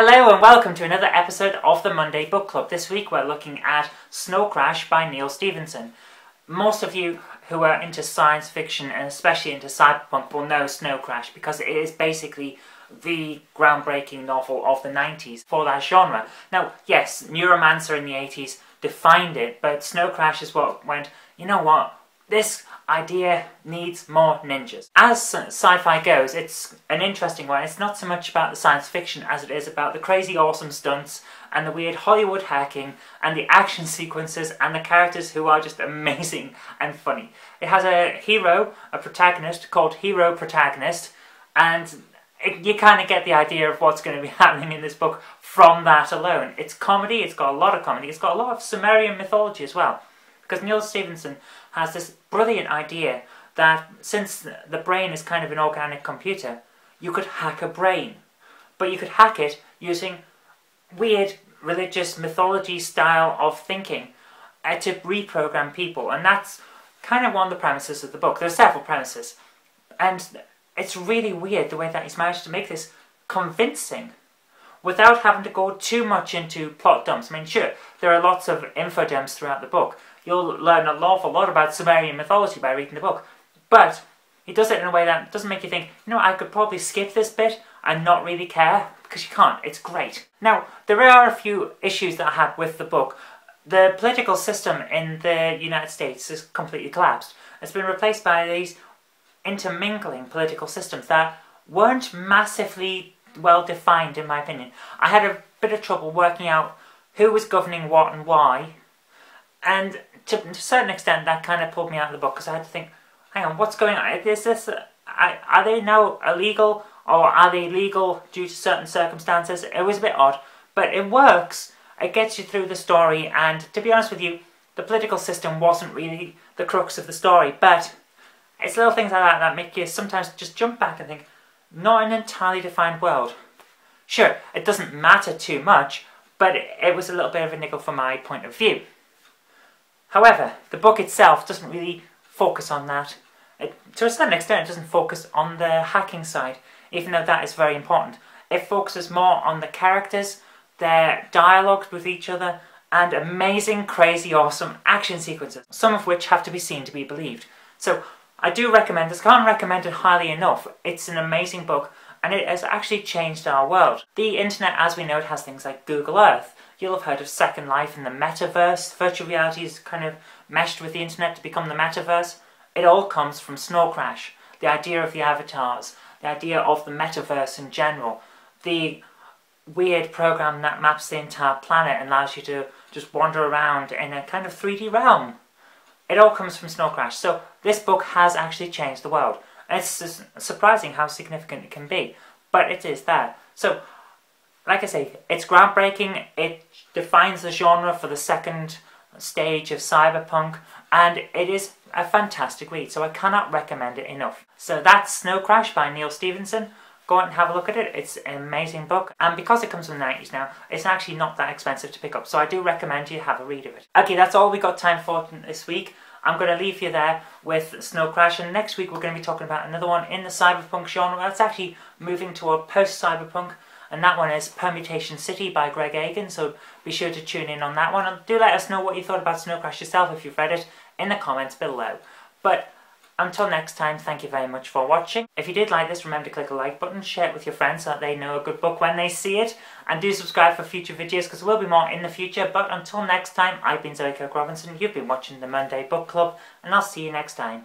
Hello and welcome to another episode of the Monday Book Club. This week we're looking at Snow Crash by Neal Stephenson. Most of you who are into science fiction and especially into cyberpunk will know Snow Crash because it is basically the groundbreaking novel of the 90s for that genre. Now, yes, Neuromancer in the 80s defined it, but Snow Crash is what went, you know what, this idea needs more ninjas. As sci-fi goes, it's an interesting one. It's not so much about the science fiction as it is about the crazy awesome stunts and the weird Hollywood hacking and the action sequences and the characters who are just amazing and funny. It has a hero, a protagonist called Hero Protagonist, and you kind of get the idea of what's going to be happening in this book from that alone. It's comedy, it's got a lot of comedy, it's got a lot of Sumerian mythology as well. Because Neal Stephenson has this brilliant idea that since the brain is kind of an organic computer, you could hack a brain. But you could hack it using weird religious mythology style of thinking to reprogram people. And that's kind of one of the premises of the book. There are several premises. And it's really weird the way that he's managed to make this convincing without having to go too much into plot dumps. I mean, sure, there are lots of info dumps throughout the book. You'll learn an awful lot about Sumerian mythology by reading the book. But he does it in a way that doesn't make you think, you know, I could probably skip this bit and not really care, because you can't. It's great. Now, there are a few issues that I had with the book. The political system in the United States has completely collapsed. It's been replaced by these intermingling political systems that weren't massively well defined, in my opinion. I had a bit of trouble working out who was governing what and why, and to a certain extent that kind of pulled me out of the book, because I had to think, hang on, what's going on? Is this are they now illegal, or are they legal due to certain circumstances? It was a bit odd, but it works. It gets you through the story, and to be honest with you, the political system wasn't really the crux of the story, but it's little things like that that make you sometimes just jump back and think, not an entirely defined world. Sure, it doesn't matter too much, but it was a little bit of a niggle from my point of view. However, the book itself doesn't really focus on that. To a certain extent, it doesn't focus on the hacking side, even though that is very important. It focuses more on the characters, their dialogues with each other, and amazing, crazy, awesome action sequences, some of which have to be seen to be believed. So, I do recommend this. Can't recommend it highly enough. It's an amazing book, and it has actually changed our world. The internet, as we know it, has things like Google Earth. You'll have heard of Second Life and the metaverse. Virtual reality is kind of meshed with the internet to become the metaverse. It all comes from Snow Crash. The idea of the avatars, the idea of the metaverse in general, the weird program that maps the entire planet and allows you to just wander around in a kind of 3D realm. It all comes from Snow Crash. So this book has actually changed the world. And it's surprising how significant it can be. But it is that. So, like I say, it's groundbreaking. It defines the genre for the second stage of cyberpunk. And it is a fantastic read. So I cannot recommend it enough. So that's Snow Crash by Neal Stephenson. Go out and have a look at it. It's an amazing book. And because it comes from the 90s now, it's actually not that expensive to pick up. So I do recommend you have a read of it. Okay, that's all we got time for this week. I'm going to leave you there with Snow Crash. And next week we're going to be talking about another one in the cyberpunk genre. That's actually moving toward post-cyberpunk. And that one is Permutation City by Greg Egan. So be sure to tune in on that one. And do let us know what you thought about Snow Crash yourself if you've read it in the comments below. But until next time, thank you very much for watching. If you did like this, remember to click the like button, share it with your friends so that they know a good book when they see it, and do subscribe for future videos because there will be more in the future. But until next time, I've been Kirk-Robinson, you've been watching the Monday Book Club, and I'll see you next time.